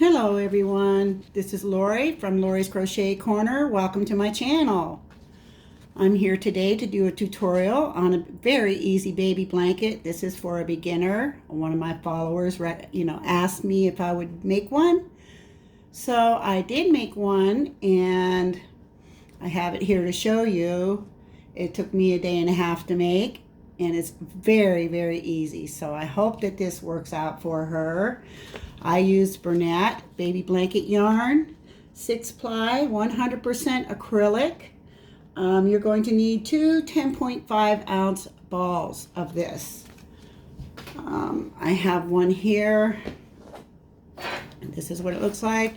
Hello everyone, this is Lori from Lori's Crochet Corner. Welcome to my channel. I'm here today to do a tutorial on a very easy baby blanket. This is for a beginner. One of my followers asked me if I would make one. So I did make one and I have it here to show you. It took me a day and a half to make and it's very, very easy. So I hope that this works out for her. I used Bernat baby blanket yarn, 6-ply, 100% acrylic. You're going to need two 10.5 ounce balls of this. I have one here. This is what it looks like.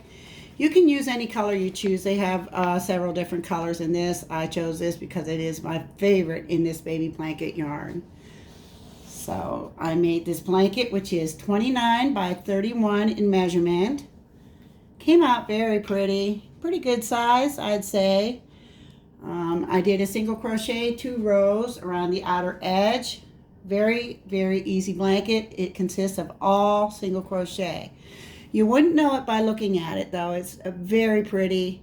You can use any color you choose. They have several different colors in this. I chose this because it is my favorite in this baby blanket yarn. So I made this blanket, which is 29 by 31 in measurement. Came out very pretty good size, I'd say. I did a single crochet 2 rows around the outer edge. Very, very easy blanket. It consists of all single crochet. You wouldn't know it by looking at it though. It's very pretty.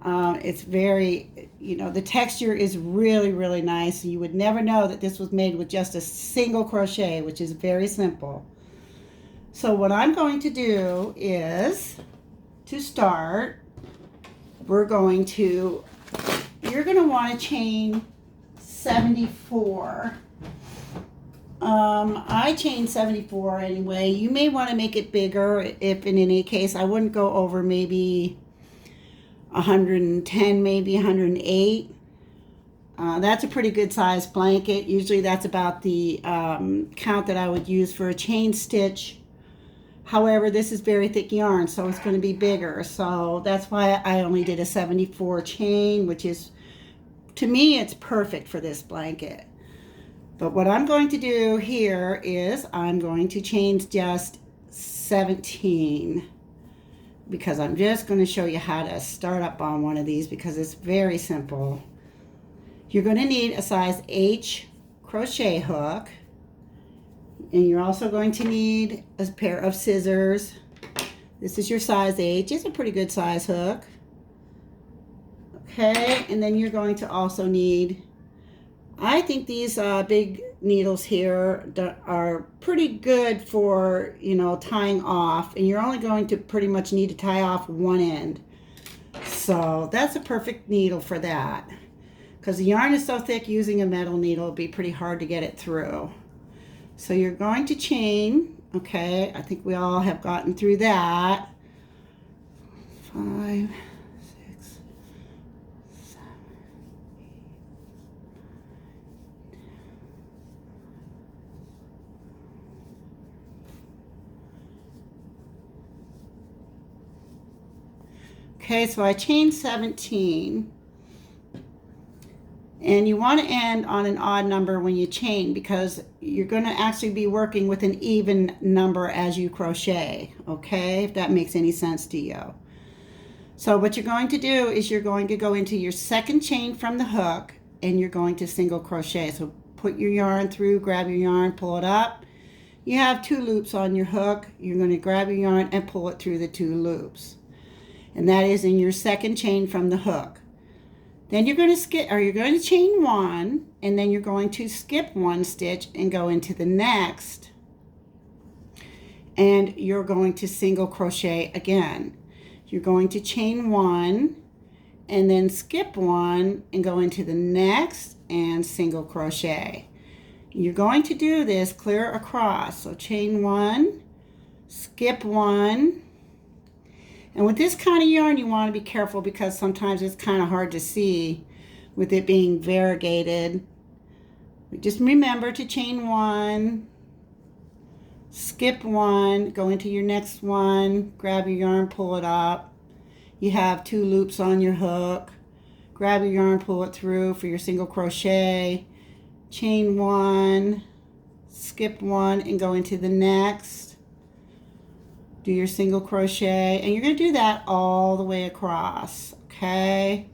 It's very, the texture is really, really nice. You would never know that this was made with just a single crochet, which is very simple. So what I'm going to do is, to start, you're going to want to chain 74. I chained 74 anyway. You may want to make it bigger if in any case. I wouldn't go over maybe 110, maybe 108. That's a pretty good size blanket. Usually that's about the count that I would use for a chain stitch. However, this is very thick yarn, so it's going to be bigger. So that's why I only did a 74 chain, which is, to me, it's perfect for this blanket. But what I'm going to do here is I'm going to chain just 17. Because I'm just going to show you how to start up on one of these because it's very simple. You're going to need a size H crochet hook, and you're also going to need a pair of scissors. This is your size H. It's a pretty good size hook. Okay, and then you're going to also need, I think these big needles here are pretty good for, tying off, and you're only going to pretty much need to tie off one end. So that's a perfect needle for that. Because the yarn is so thick, using a metal needle would be pretty hard to get it through. So you're going to chain, okay, I think we all have gotten through that. 5, 6, 7. Okay, so I chained 17, and you want to end on an odd number when you chain because you're going to actually be working with an even number as you crochet, okay, if that makes any sense to you. So what you're going to do is you're going to go into your second chain from the hook and you're going to single crochet. So put your yarn through, grab your yarn, pull it up. You have 2 loops on your hook. You're going to grab your yarn and pull it through the 2 loops. And that is in your second chain from the hook. Then you're going to chain 1, and then you're going to skip 1 stitch and go into the next. And you're going to single crochet again. You're going to chain 1 and then skip 1 and go into the next and single crochet. You're going to do this clear across. So chain 1, skip 1. And with this kind of yarn, you want to be careful because sometimes it's kind of hard to see with it being variegated. Just remember to chain 1, skip 1, go into your next one, grab your yarn, pull it up. You have 2 loops on your hook. Grab your yarn, pull it through for your single crochet. Chain 1, skip 1, and go into the next. Do your single crochet, and you're going to do that all the way across, okay?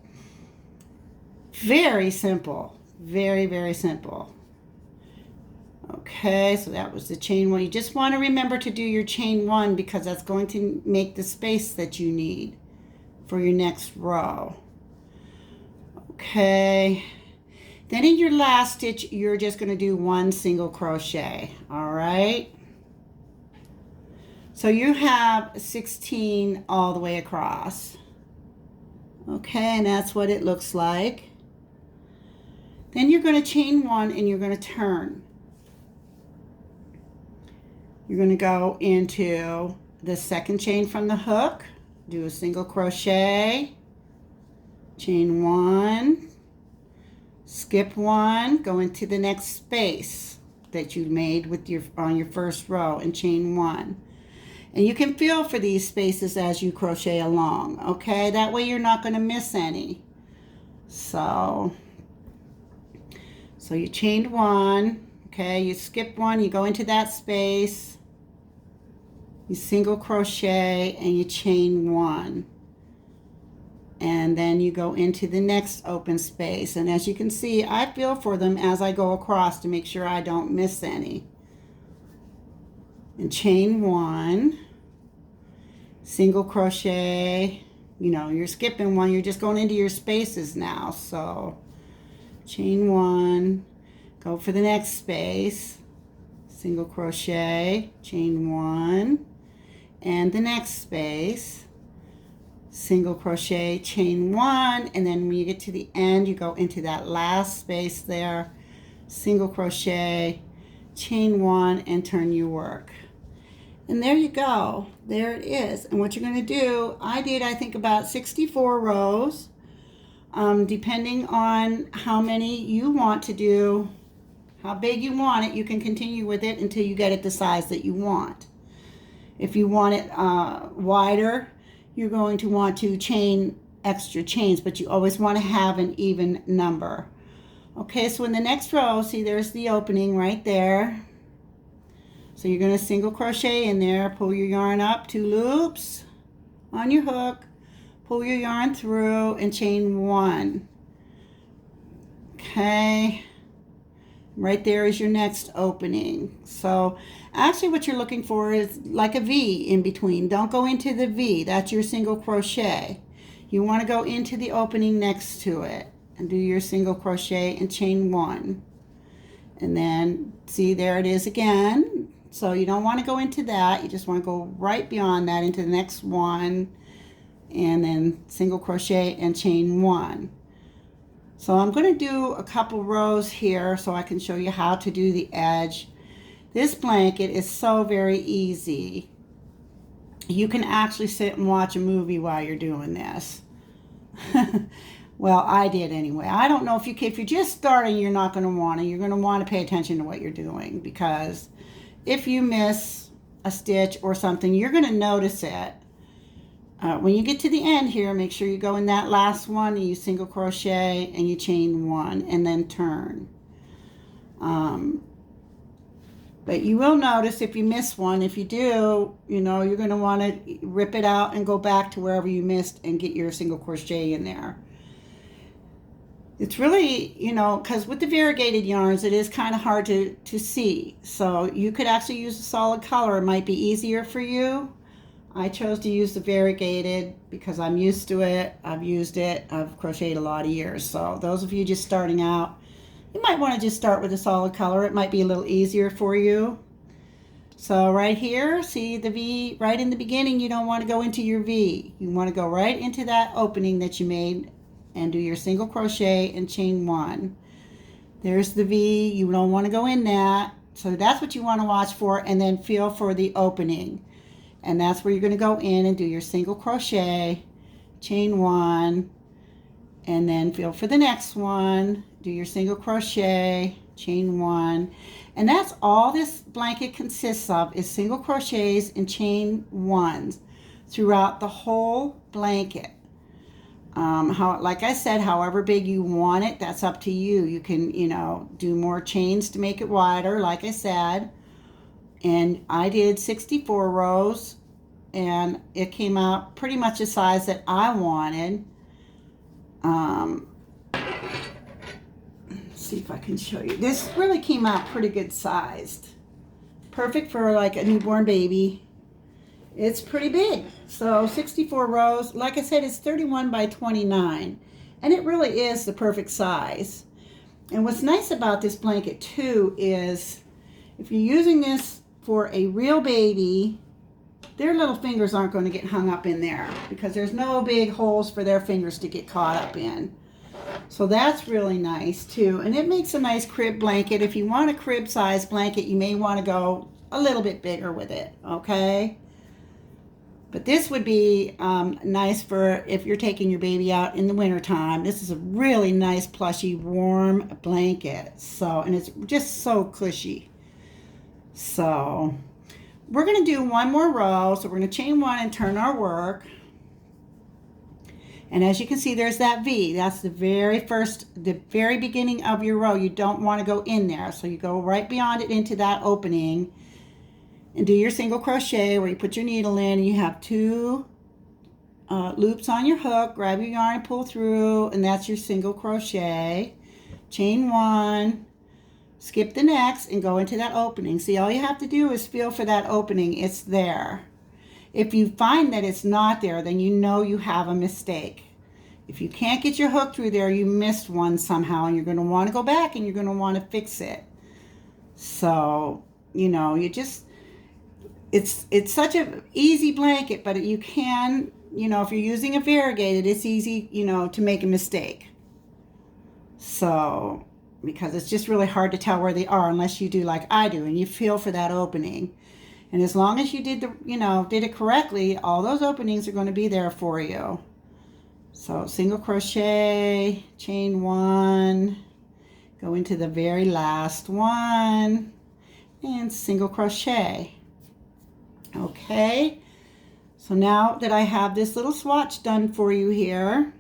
Very simple, very, very simple. Okay, so that was the chain 1. You just want to remember to do your chain 1 because that's going to make the space that you need for your next row. Okay, then in your last stitch, you're just going to do 1 single crochet, all right? So you have 16 all the way across. Okay, and that's what it looks like. Then you're going to chain 1 and you're going to turn. You're going to go into the second chain from the hook, do a single crochet, chain 1, skip 1, go into the next space that you made with on your first row and chain 1. And you can feel for these spaces as you crochet along, okay? That way you're not going to miss any. So you chained 1, okay? You skip 1, you go into that space, you single crochet, and you chain 1. And then you go into the next open space. And as you can see, I feel for them as I go across to make sure I don't miss any. And chain 1, single crochet. You know, you're skipping 1, you're just going into your spaces now. So chain 1, go for the next space, single crochet, chain 1, and the next space, single crochet, chain 1, and then when you get to the end, you go into that last space there, single crochet, chain 1, and turn your work. And there you go. There it is. And what you're going to do, I think about 64 rows. Depending on how many you want to do, how big you want it, you can continue with it until you get it the size that you want. If you want it wider, you're going to want to chain extra chains, but you always want to have an even number. Okay, so in the next row, see there's the opening right there. So you're going to single crochet in there, pull your yarn up 2 loops on your hook, pull your yarn through, and chain 1. Okay, right there is your next opening. So actually what you're looking for is like a V in between. Don't go into the V, that's your single crochet. You want to go into the opening next to it and do your single crochet and chain 1. And then see, there it is again. So you don't want to go into that, you just want to go right beyond that into the next one, and then single crochet and chain 1. So I'm going to do a couple rows here so I can show you how to do the edge. This blanket is so very easy. You can actually sit and watch a movie while you're doing this. Well, I did anyway. I don't know if you're just starting, you're not going to want to. You're going to want to pay attention to what you're doing, because if you miss a stitch or something, you're going to notice it. When you get to the end here, make sure you go in that last one and you single crochet and you chain 1 and then turn. But you will notice if you miss one. If you do, you know, you're going to want to rip it out and go back to wherever you missed and get your single crochet in there. It's really, you know, because with the variegated yarns, it is kind of hard to see. So you could actually use a solid color. It might be easier for you. I chose to use the variegated because I'm used to it. I've used it. I've crocheted a lot of years. So those of you just starting out, you might want to just start with a solid color. It might be a little easier for you. So right here, see the V right in the beginning, you don't want to go into your V. You want to go right into that opening that you made and do your single crochet and chain 1. There's the V. You don't want to go in that. So that's what you want to watch for, and then feel for the opening. And that's where you're going to go in and do your single crochet, chain 1, and then feel for the next one, do your single crochet, chain 1. And that's all this blanket consists of, is single crochets and chain 1s throughout the whole blanket. Like I said, however big you want it, that's up to you. You can, you know, do more chains to make it wider, like I said. And I did 64 rows, and it came out pretty much the size that see if I can show you. This really came out pretty good sized. Perfect for like a newborn baby. It's pretty big. So 64 rows. Like I said, it's 31 by 29. And it really is the perfect size. And what's nice about this blanket too is if you're using this for a real baby, their little fingers aren't going to get hung up in there because there's no big holes for their fingers to get caught up in. So that's really nice too. And it makes a nice crib blanket. If you want a crib size blanket, you may want to go a little bit bigger with it, okay? But this would be nice for if you're taking your baby out in the wintertime. This is a really nice, plushy, warm blanket. So, and it's just so cushy. So, we're going to do one more row. So, we're going to chain one and turn our work. And as you can see, there's that V. That's the very beginning of your row. You don't want to go in there. So, you go right beyond it into that opening. And do your single crochet where you put your needle in and you have two loops on your hook. Grab your yarn and pull through, and that's your single crochet. Chain one, skip the next, and go into that opening. See, all you have to do is feel for that opening. It's there. If you find that it's not there, then you know you have a mistake. If you can't get your hook through there, you missed one somehow, and you're going to want to go back and you're going to want to fix it. So, you know, you just... It's such an easy blanket, but you can, you know, if you're using a variegated, it's easy, you know, to make a mistake. So, because it's just really hard to tell where they are unless you do like I do and you feel for that opening. And as long as you did it correctly, all those openings are going to be there for you. So, single crochet, chain one, go into the very last one, and single crochet. Okay, so now that I have this little swatch done for you here,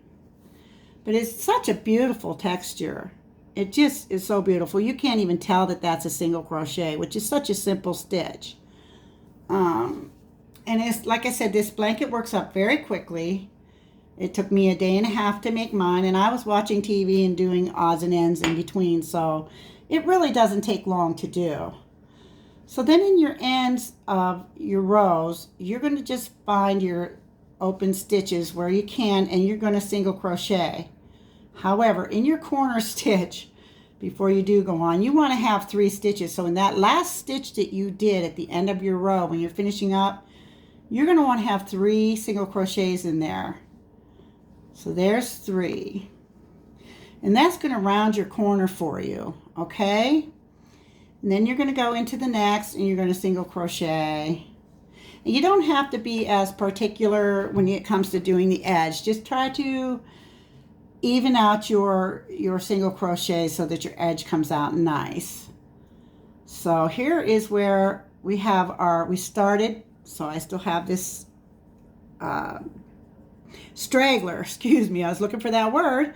but it's such a beautiful texture. It just is so beautiful. You can't even tell that that's a single crochet, which is such a simple stitch. And it's like I said, this blanket works up very quickly. It took me a day and a half to make mine, and I was watching TV and doing odds and ends in between, so it really doesn't take long to do. So then in your ends of your rows, you're going to just find your open stitches where you can, and you're going to single crochet. However, in your corner stitch, before you do go on, you want to have 3 stitches. So in that last stitch that you did at the end of your row, when you're finishing up, you're going to want to have 3 single crochets in there. So there's 3. And that's going to round your corner for you, okay? And then you're going to go into the next and you're going to single crochet. And you don't have to be as particular when it comes to doing the edge. Just try to even out your single crochet so that your edge comes out nice. So here is where we have we started, so I still have this straggler, excuse me, I was looking for that word.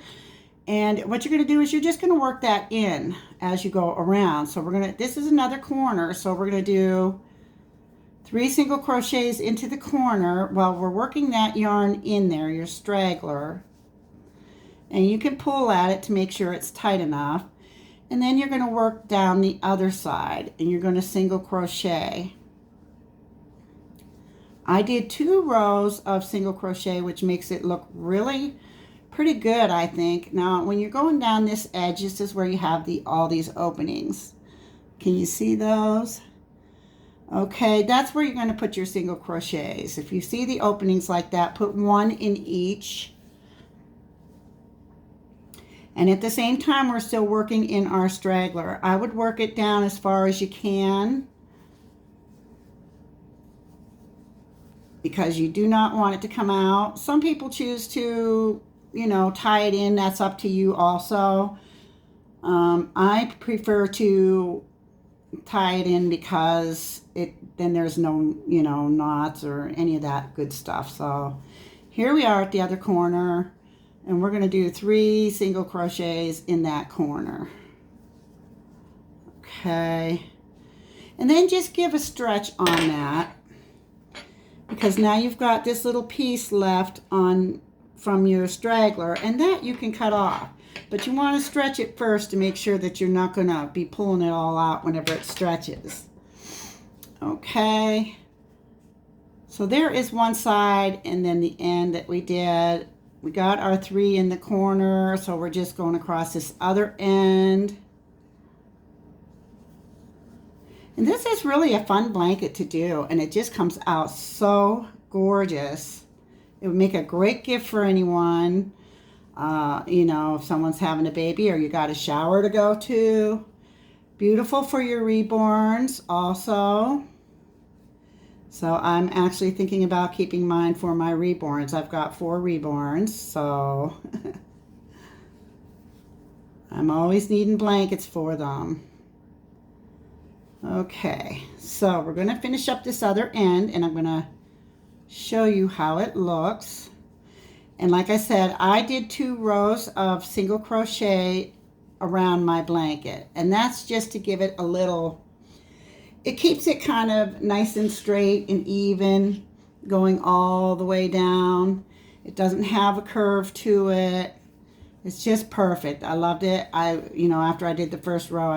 And what you're going to do is you're just going to work that in as you go around. So this is another corner. So we're going to do 3 single crochets into the corner while we're working that yarn in there, your straggler. And you can pull at it to make sure it's tight enough. And then you're going to work down the other side and you're going to single crochet. I did 2 rows of single crochet, which makes it look really pretty good, I think. Now, when you're going down this edge, this is where you have all these openings. Can you see those? Okay, that's where you're going to put your single crochets. If you see the openings like that, put 1 in each. And at the same time, we're still working in our straggler. I would work it down as far as you can, because you do not want it to come out. Some people choose to, you know, tie it in. That's up to you also. I prefer to tie it in because then there's no, you know, knots or any of that good stuff. So here we are at the other corner, and we're going to do 3 single crochets in that corner. Okay. And then just give a stretch on that, because now you've got this little piece left on from your straggler, and that you can cut off. But you want to stretch it first to make sure that you're not going to be pulling it all out whenever it stretches. Okay. So there is one side, and then the end that we did. We got our 3 in the corner, so we're just going across this other end. And this is really a fun blanket to do, and it just comes out so gorgeous. It would make a great gift for anyone. You know, if someone's having a baby or you got a shower to go to. Beautiful for your reborns also. So I'm actually thinking about keeping mine for my reborns. I've got 4 reborns, so I'm always needing blankets for them. Okay, so we're going to finish up this other end, and I'm going to show you how it looks. And like I said, I did 2 rows of single crochet around my blanket, and that's just to give it a little, it keeps it kind of nice and straight and even going all the way down. It doesn't have a curve to it. It's just perfect. I loved it. You know, after I did the first row,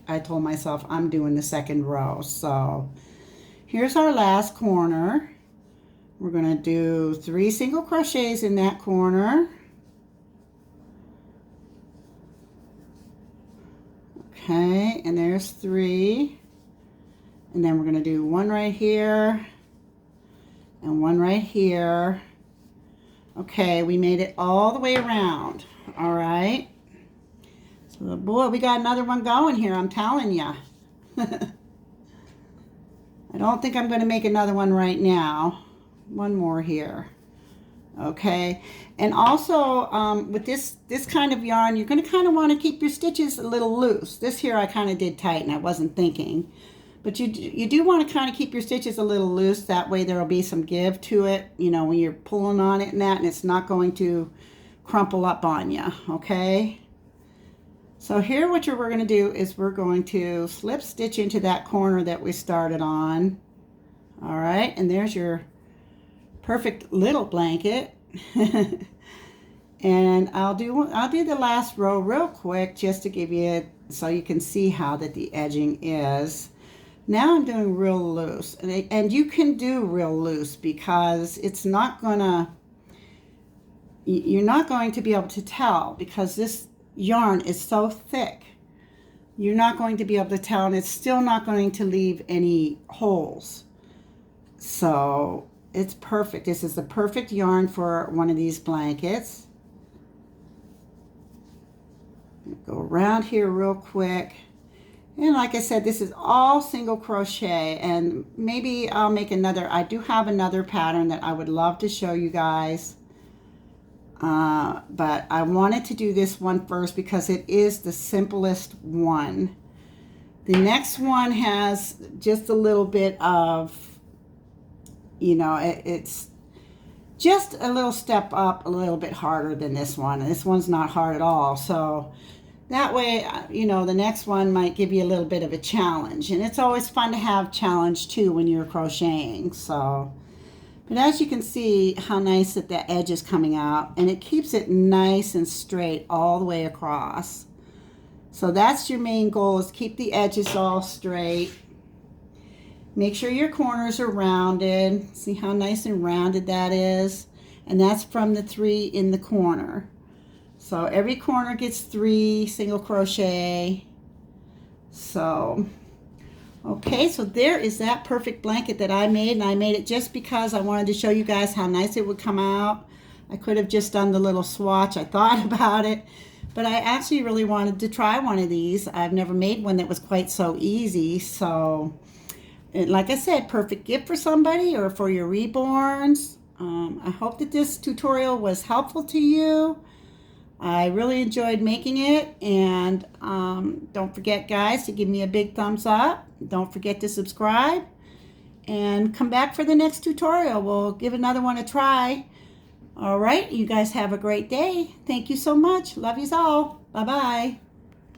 I told myself I'm doing the second row. So here's our last corner. We're going to do 3 single crochets in that corner. Okay, and there's 3. And then we're going to do 1 right here and 1 right here. Okay, we made it all the way around. All right. So, boy, we got another one going here, I'm telling you. I don't think I'm going to make another one right now. 1 more here. Okay, and also with this kind of yarn, you're going to kind of want to keep your stitches a little loose. This here I kind of did tight and I wasn't thinking. But you do want to kind of keep your stitches a little loose. That way there will be some give to it, you know, when you're pulling on it and that, and it's not going to crumple up on you, okay? So here what we're going to do is we're going to slip stitch into that corner that we started on. All right, and there's your perfect little blanket. And I'll do the last row real quick just to give you, so you can see how that the edging is. Now I'm doing real loose, and you can do real loose because it's not gonna, you're not going to be able to tell because this yarn is so thick. You're not going to be able to tell, and it's still not going to leave any holes. So it's perfect. This is the perfect yarn for one of these blankets. Go around here real quick. And like I said, this is all single crochet, and maybe I'll make another. I do have another pattern that I would love to show you guys. But I wanted to do this one first because it is the simplest one. The next one has just a little bit of, you know, it's just a little step up, a little bit harder than this one. And this one's not hard at all. So that way, you know, the next one might give you a little bit of a challenge. And it's always fun to have challenge too when you're crocheting. So, but as you can see how nice that the edge is coming out, and it keeps it nice and straight all the way across. So that's your main goal, is keep the edges all straight. Make sure your corners are rounded. See how nice and rounded that is? And that's from the 3 in the corner. So every corner gets 3 single crochet. So, okay, so there is that perfect blanket that I made, and I made it just because I wanted to show you guys how nice it would come out. I could have just done the little swatch. I thought about it, but I actually really wanted to try one of these. I've never made one that was quite so easy. So, and like I said, perfect gift for somebody or for your reborns. I hope that this tutorial was helpful to you. I really enjoyed making it, and don't forget, guys, to give me a big thumbs up. Don't forget to subscribe and come back for the next tutorial. We'll give another one a try. All right, you guys have a great day. Thank you so much. Love yous all. Bye-bye.